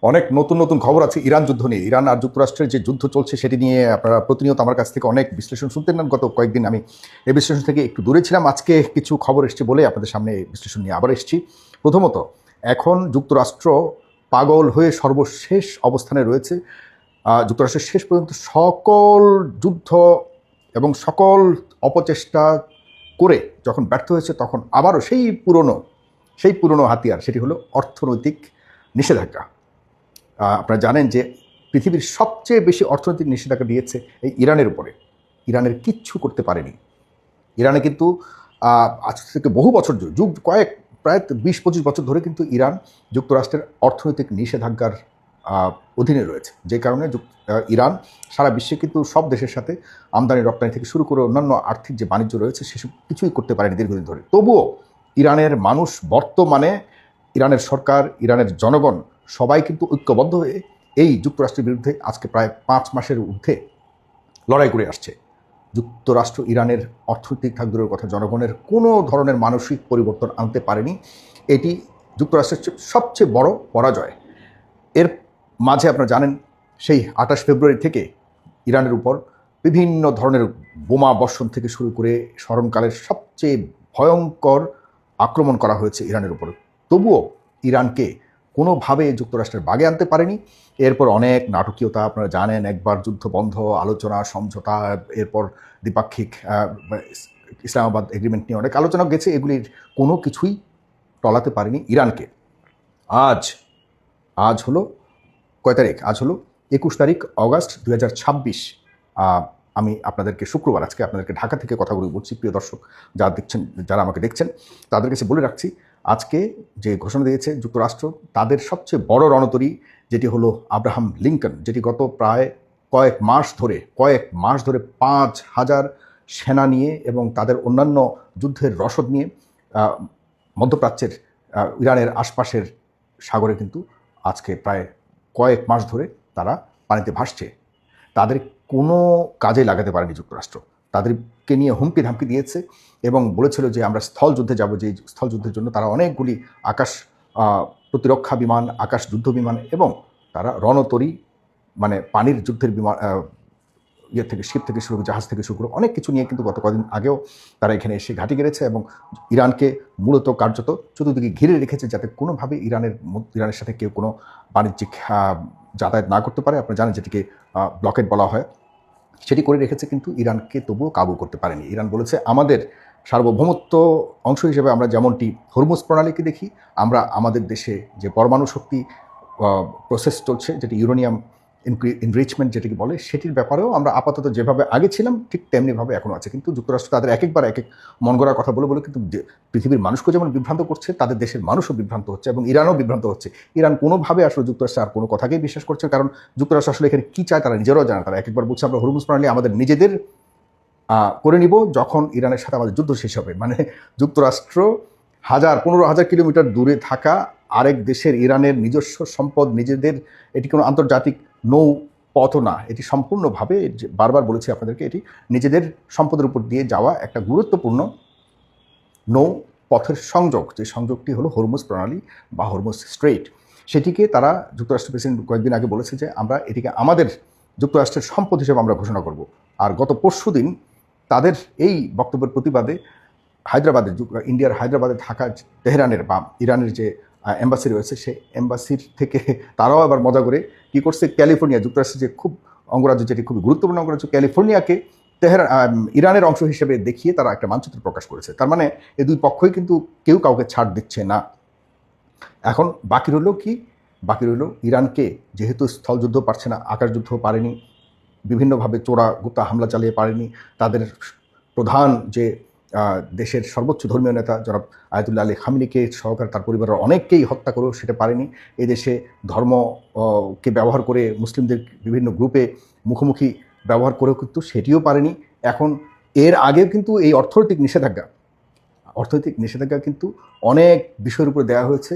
অনেক নতুন নতুন খবর আছে ইরান যুদ্ধ নিয়ে। ইরান আর যুক্তরাষ্ট্রের যে যুদ্ধ চলছে সেটি নিয়ে আপনারা প্রতিনিয়ত আমার কাছ থেকে অনেক বিশ্লেষণ শুনতেন না। গত কয়েকদিন আমি এই বিশ্লেষণ থেকে একটু দূরে ছিলাম। আজকে কিছু খবর এসছে বলে আপনাদের সামনে এই বিশ্লেষণ নিয়ে আবার এসেছি। প্রথমত, এখন যুক্তরাষ্ট্র পাগল হয়ে সর্বশেষ অবস্থানে রয়েছে। যুক্তরাষ্ট্রের শেষ পর্যন্ত সকল যুদ্ধ এবং সকল অপচেষ্টা করে যখন ব্যর্থ হয়েছে, তখন আবারও সেই পুরনো হাতিয়ার, সেটি হলো অর্থনৈতিক নিষেধাজ্ঞা। আপনারা জানেন যে পৃথিবীর সবচেয়ে বেশি অর্থনৈতিক নিষেধাজ্ঞা দিয়েছে এই ইরানের উপরে। ইরানের কিচ্ছু করতে পারেনি। ইরানে কিন্তু আজ থেকে বহু বছর প্রায় 20-25 বছর ধরে কিন্তু ইরান যুক্তরাষ্ট্রের অর্থনৈতিক নিষেধাজ্ঞার অধীনে রয়েছে, যে কারণে ইরান সারা বিশ্বে কিন্তু সব দেশের সাথে আমদানি রপ্তানি থেকে শুরু করে অন্যান্য আর্থিক যে বাণিজ্য রয়েছে সেসব কিছুই করতে পারেনি দীর্ঘদিন ধরে। তবুও ইরানের মানুষ বর্তমানে, ইরানের সরকার, ইরানের জনগণ সবাই কিন্তু ঐক্যবদ্ধ হয়ে এই যুক্তরাষ্ট্রের বিরুদ্ধে আজকে প্রায় 5 মাসের ঊর্ধ্বে লড়াই করে আসছে। যুক্তরাষ্ট্র ইরানের অর্থনৈতিক থাকদূরের কথা, জনগণের কোনো ধরনের মানসিক পরিবর্তন আনতে পারেনি। এটি যুক্তরাষ্ট্রের সবচেয়ে বড় পরাজয়। এর মাঝে আপনারা জানেন সেই 28 ফেব্রুয়ারি থেকে ইরানের উপর বিভিন্ন ধরনের বোমা বর্ষণ থেকে শুরু করে স্মরণকালের সবচেয়ে ভয়ঙ্কর আক্রমণ করা হয়েছে ইরানের উপর। তবুও ইরানকে কোনোভাবে যুক্তরাষ্ট্রের বাগে আনতে পারেনি। এরপর অনেক নাটকীয়তা আপনারা জানেন, একবার যুদ্ধ বন্ধ, আলোচনা, সমঝোতা, এরপর দ্বিপাক্ষিক ইসলামাবাদ এগ্রিমেন্ট নিয়ে অনেক আলোচনা গেছে। এগুলির কোনো কিছুই টলাতে পারেনি ইরানকে। আজ হলো কয় তারিখ? আজ হলো 21 তারিখ অগাস্ট 2026। আমি আপনাদেরকে শুক্রবার আজকে আপনাদেরকে ঢাকা থেকে কথাগুলো বলছি। প্রিয় দর্শক যারা আমাকে দেখছেন তাদের কাছে বলে রাখছি, আজকে যে ঘোষণা দিয়েছে যুক্তরাষ্ট্র, তাদের সবচেয়ে বড় রণতরী যেটি হলো আব্রাহাম লিঙ্কন, যেটি গত প্রায় কয়েক মাস ধরে 5,000 সেনা নিয়ে এবং তাদের অন্যান্য যুদ্ধের রসদ নিয়ে মধ্যপ্রাচ্যের ইরানের আশপাশের সাগরে কিন্তু আজকে প্রায় কয়েক মাস ধরে তারা পানিতে ভাসছে। তাদের কোনো কাজে লাগাতে পারেনি যুক্তরাষ্ট্র। তাদেরকে নিয়ে হুমকি ধামকি দিয়েছে এবং বলেছিল যে আমরা স্থলযুদ্ধে যাব, যে স্থলযুদ্ধের জন্য তারা অনেকগুলি আকাশ প্রতিরক্ষা বিমান, আকাশ যুদ্ধ বিমান এবং তারা রণতরী, মানে পানির যুদ্ধের বিমান, শিপ থেকে শুরু করে জাহাজ থেকে শুরু করে অনেক কিছু নিয়ে কিন্তু গত কদিন আগেও তারা এখানে এসে ঘাঁটি গেড়েছে এবং ইরানকে মূলত কার্যত চতুর্দিকে ঘিরে রেখেছে, যাতে কোনোভাবে ইরানের সাথে কেউ কোনো বাণিজ্যিক যাতায়াত না করতে পারে। আপনারা জানেন যেটিকে ব্লকেড বলা হয়। সেটি করে রেখেছে, কিন্তু ইরানকে তবুও কাবু করতে পারেনি। ইরান বলেছে আমাদের সার্বভৌমত্ব অংশ হিসেবে আমরা যেমনটি হরমুজ প্রণালীকে দেখি, আমরা আমাদের দেশে যে পরমাণু শক্তি প্রসেস চলছে, যেটি ইউরেনিয়াম এনরিচমেন্ট যেটিকে বলে, সেটির ব্যাপারেও আমরা আপাতত যেভাবে আগে ছিলাম ঠিক তেমনিভাবে এখনও আছে। কিন্তু যুক্তরাষ্ট্র তাদের এক এক মন গড়ার কথা বলে কিন্তু পৃথিবীর মানুষকে যেমন বিভ্রান্ত করছে, তাদের দেশের মানুষও বিভ্রান্ত হচ্ছে এবং ইরানও বিভ্রান্ত হচ্ছে। ইরান কোনোভাবে আসলে যুক্তরাষ্ট্র আর কোনো কথাকেই বিশ্বাস করছে, কারণ যুক্তরাষ্ট্র আসলে এখানে কী চায় তারা নিজেরাও জানে। তারা একবার বলছে আমরা হরমুজ প্রণালী আমাদের নিজেদের করে নিব যখন ইরানের সাথে আমাদের যুদ্ধ শেষ হবে। মানে যুক্তরাষ্ট্র 15,000 কিলোমিটার দূরে থাকা আরেক দেশের ইরানের নিজস্ব সম্পদ নিজেদের, এটি কোনো আন্তর্জাতিক নৌপথও না, এটি সম্পূর্ণভাবে, বারবার বলেছি আপনাদেরকে, এটি নিজেদের সম্পদের উপর দিয়ে যাওয়া একটা গুরুত্বপূর্ণ নৌপথের সংযোগ, যে সংযোগটি হলো হরমুজ প্রণালী বা হরমুজ স্ট্রেইট। সেটিকে তারা, যুক্তরাষ্ট্রের প্রেসিডেন্ট কয়েকদিন আগে বলেছে যে আমরা এটিকে আমাদের যুক্তরাষ্ট্রের সম্পদ হিসেবে আমরা ঘোষণা করব। আর গত পরশুদিন তাদের এই বক্তব্যের প্রতিবাদে ইন্ডিয়ার হায়দ্রাবাদে থাকা তেহরানের বা ইরানের যে এম্বাসি রয়েছে, সেই এম্বাসির থেকে তারাও আবার মজা করে কী করছে, ক্যালিফোর্নিয়া, যুক্তরাষ্ট্রের যে খুব অঙ্গরাজ্য, যেটি খুবই গুরুত্বপূর্ণ অঙ্গরাজ্য, ক্যালিফোর্নিয়াকে ইরানের অংশ হিসেবে দেখিয়ে তারা একটা মানচিত্র প্রকাশ করেছে। তার মানে এই দুই পক্ষই কিন্তু কেউ কাউকে ছাড় দিচ্ছে না। এখন বাকি রইল ইরানকে, যেহেতু স্থলযুদ্ধ পারছে না, আকাশযুদ্ধ পারেনি, বিভিন্নভাবে গুপ্তা হামলা চালিয়ে পারেনি, তাদের প্রধান যে দেশের সর্বোচ্চ ধর্মীয় নেতা জনাব আয়াতুল্লাহ আলী খামেনিকে সহকারে তার পরিবারের অনেককেই হত্যা করেও সেটা পারেনি। এদেশে ধর্মকে ব্যবহার করে মুসলিমদের বিভিন্ন গ্রুপে মুখোমুখি ব্যবহার করেও কিন্তু সেটিও পারেনি। এখন এর আগেও কিন্তু এই অর্থনৈতিক নিষেধাজ্ঞা কিন্তু অনেক বিষয়ের উপরে দেওয়া হয়েছে।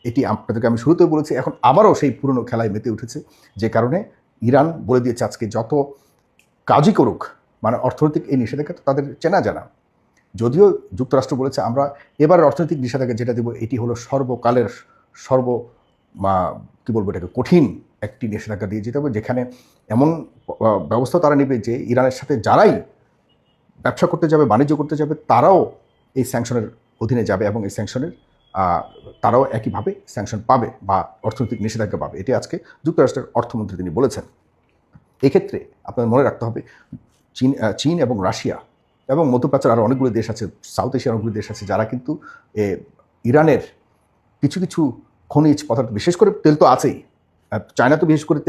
এটি আপনাদেরকে আমি শুরুতেও বলেছি, এখন আবারও সেই পুরনো খেলায় মেতে উঠেছে, যে কারণে ইরান বলে দিয়েছে আজকে যত কাজই করুক, মানে অর্থনৈতিক এই নিষেধাজ্ঞা তো তাদের চেনা জানা। যদিও যুক্তরাষ্ট্র বলেছে আমরা এবারের অর্থনৈতিক নিষেধাজ্ঞা যেটা দেব এটি হলো সর্বকালের কী বলবো এটাকে কঠিন একটি নিষেধাজ্ঞা দিয়ে যেতে হবে, যেখানে এমন ব্যবস্থা তারা নেবে যে ইরানের সাথে যারাই ব্যবসা করতে যাবে, বাণিজ্য করতে যাবে, তারাও এই স্যাংশনের অধীনে যাবে এবং এই স্যাংশনের তারাও একইভাবে স্যাংশন পাবে বা অর্থনৈতিক নিষেধাজ্ঞা পাবে। এটি আজকে যুক্তরাষ্ট্রের অর্থমন্ত্রী তিনি বলেছেন। এক্ষেত্রে আপনাদের মনে রাখতে হবে চীন এবং রাশিয়া এবং মধ্যপ্রাচ্যের আরও অনেকগুলো দেশ আছে, সাউথ এশিয়ার অনেকগুলো দেশ আছে, যারা কিন্তু ইরানের কিছু কিছু খনিজ পদার্থ, বিশেষ করে তেল তো আছেই, চায়না তো বিশেষ করে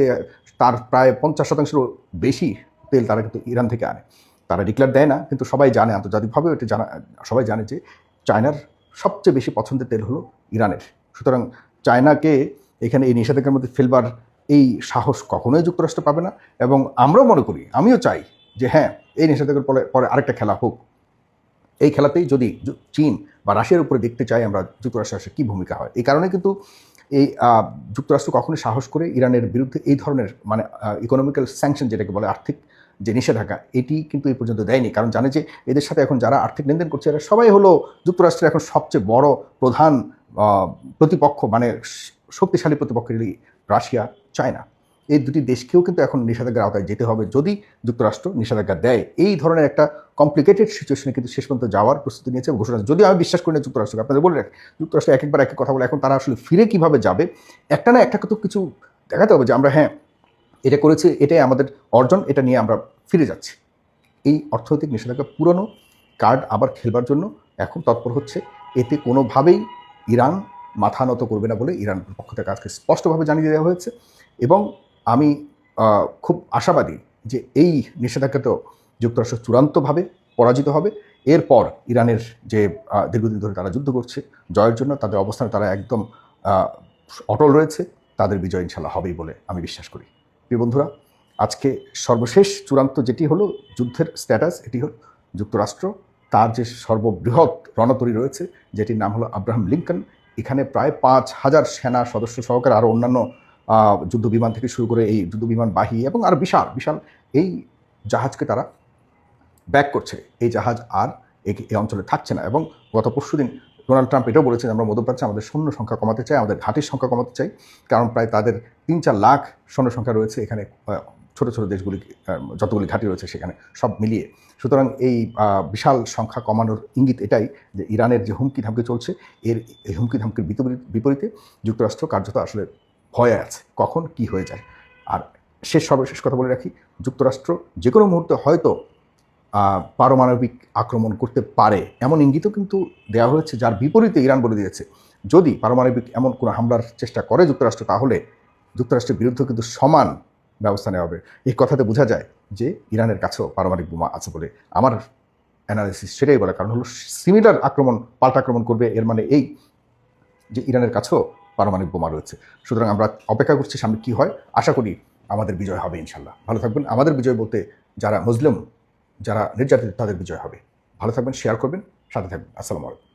তার প্রায় 50% বেশি তেল তারা কিন্তু ইরান থেকে আনে। তারা ডিক্লেয়ার দেয় না, কিন্তু সবাই জানে, আন্তর্জাতিকভাবে এটা সবাই জানে যে চায়নার সবচেয়ে বেশি পছন্দের তেল হলো ইরানের। সুতরাং চায়নাকে এখানে এই নিষেধাজ্ঞার মধ্যে ফেলবার এই সাহস কখনোই যুক্তরাষ্ট্র পাবে না। এবং আমরাও মনে করি, আমিও চাই যে হ্যাঁ, এই নিষেধাজ্ঞার পরে আরেকটা খেলা হোক। এই খেলাতেই যদি চীন বা রাশিয়ার উপরে দেখতে চাই আমরা যুক্তরাষ্ট্রের কী ভূমিকা হয়। এই কারণে কিন্তু এই যুক্তরাষ্ট্র কখনোই সাহস করে ইরানের বিরুদ্ধে এই ধরনের মানে ইকোনমিক্যাল স্যাংশন যেটাকে বলে, আর্থিক যে নিষেধাজ্ঞা, এটি কিন্তু এই পর্যন্ত দেয়নি। কারণ জানে যে এদের সাথে এখন যারা আর্থিক লেনদেন করছে এরা সবাই হলো যুক্তরাষ্ট্রের এখন সবচেয়ে বড় প্রধান প্রতিপক্ষ, মানে শক্তিশালী প্রতিপক্ষেরই রাশিয়া, চায়না। এই দুটি দেশকেও কিন্তু এখন নিষেধাজ্ঞার আওতায় যেতে হবে যদি যুক্তরাষ্ট্র নিষেধাজ্ঞা দেয়। এই ধরনের একটা কমপ্লিকেটেড সিচুয়েশনে কিন্তু শেষ পর্যন্ত যাওয়ার প্রস্তুতি নিয়েছে ঘোষণা। যদি আমি বিশ্বাস করি না যুক্তরাষ্ট্রকে, আপনাদের বলে রাখি, যুক্তরাষ্ট্র একবার এক কথা বলে, এখন তারা আসলে ফিরে কীভাবে যাবে, একটা না একটা তো কিছু দেখাতে হবে যে আমরা হ্যাঁ এটা করেছি, এটাই আমাদের অর্জন, এটা নিয়ে আমরা ফিরে যাচ্ছি। এই অর্থনৈতিক নিষেধাজ্ঞা পুরনো কার্ড আবার খেলবার জন্য এখন তৎপর হচ্ছে। এতে কোনোভাবেই ইরান মাথা নত করবে না বলে ইরানের পক্ষ থেকে আজকে স্পষ্টভাবে জানিয়ে দেওয়া হয়েছে। এবং আমি খুব আশাবাদী যে এই নিষেধাজ্ঞাতেও যুক্তরাষ্ট্র চূড়ান্তভাবে পরাজিত হবে। এরপর ইরানের যে দীর্ঘদিন ধরে তারা যুদ্ধ করছে জয়ের জন্য, তাদের অবস্থানে তারা একদম অটল রয়েছে, তাদের বিজয় ইনশাল্লাহ হবেই বলে আমি বিশ্বাস করি। প্রিয় বন্ধুরা, আজকে সর্বশেষ চূড়ান্ত যেটি হলো যুদ্ধের স্ট্যাটাস, এটি হল যুক্তরাষ্ট্র তার যে সর্ববৃহৎ রণতরী রয়েছে, যেটির নাম হলো আব্রাহাম লিঙ্কন, এখানে প্রায় 5000 সেনা সদস্য সহকারে আরও অন্যান্য যুদ্ধ বিমান থেকে শুরু করে এই যুদ্ধ বিমানবাহী এবং আর বিশাল বিশাল এই জাহাজকে তারা ব্যাক করছে। এই জাহাজ আর এই অঞ্চলে থাকছে না। এবং গত পরশুদিন ডোনাল্ড ট্রাম্প এটাও বলেছেন, আমরা মধ্যপ্রাচ্যে আমাদের সৈন্য সংখ্যা কমাতে চাই, আমাদের ঘাঁটির সংখ্যা কমাতে চাই, কারণ প্রায় তাদের 3-4 লাখ সৈন্য সংখ্যা রয়েছে এখানে, ছোটো ছোটো দেশগুলি যতগুলি ঘাঁটি রয়েছে সেখানে সব মিলিয়ে। সুতরাং এই বিশাল সংখ্যা কমানোর ইঙ্গিত এটাই যে ইরানের যে হুমকি ধামকি চলছে, এই হুমকি ধামকির বিপরীতে যুক্তরাষ্ট্র কার্যত আসলে ভয়ে আছে কখন কি হয়ে যায়। আর সর্বশেষ কথা বলে রাখি, যুক্তরাষ্ট্র যে কোনো মুহূর্তে হয়তো পারমাণবিক আক্রমণ করতে পারে এমন ইঙ্গিতও কিন্তু দেওয়া হয়েছে, যার বিপরীতে ইরান বলে দিয়েছে যদি পারমাণবিক এমন কোনো হামলার চেষ্টা করে যুক্তরাষ্ট্র, তাহলে যুক্তরাষ্ট্রের বিরুদ্ধে কিন্তু সমান ব্যবস্থা নেওয়া হবে। এই কথাতে বোঝা যায় যে ইরানের কাছেও পারমাণবিক বোমা আছে বলে আমার অ্যানালিসিস সেটাই বলে। কারণ হলো সিমিলার আক্রমণ, পাল্টা আক্রমণ করবে, এর মানে এই যে ইরানের কাছেও পারমাণবিক বোমা রয়েছে। সুতরাং আমরা অপেক্ষা করছি সামনে কী হয়। আশা করি আমাদের বিজয় হবে ইনশাল্লাহ। ভালো থাকবেন। আমাদের বিজয় বলতে যারা মুসলিম, যারা নির্যাতিত, তাদের বিজয় হবে। ভালো থাকবেন, শেয়ার করবেন, সাথে থাকবেন। আসসালামু আলাইকুম।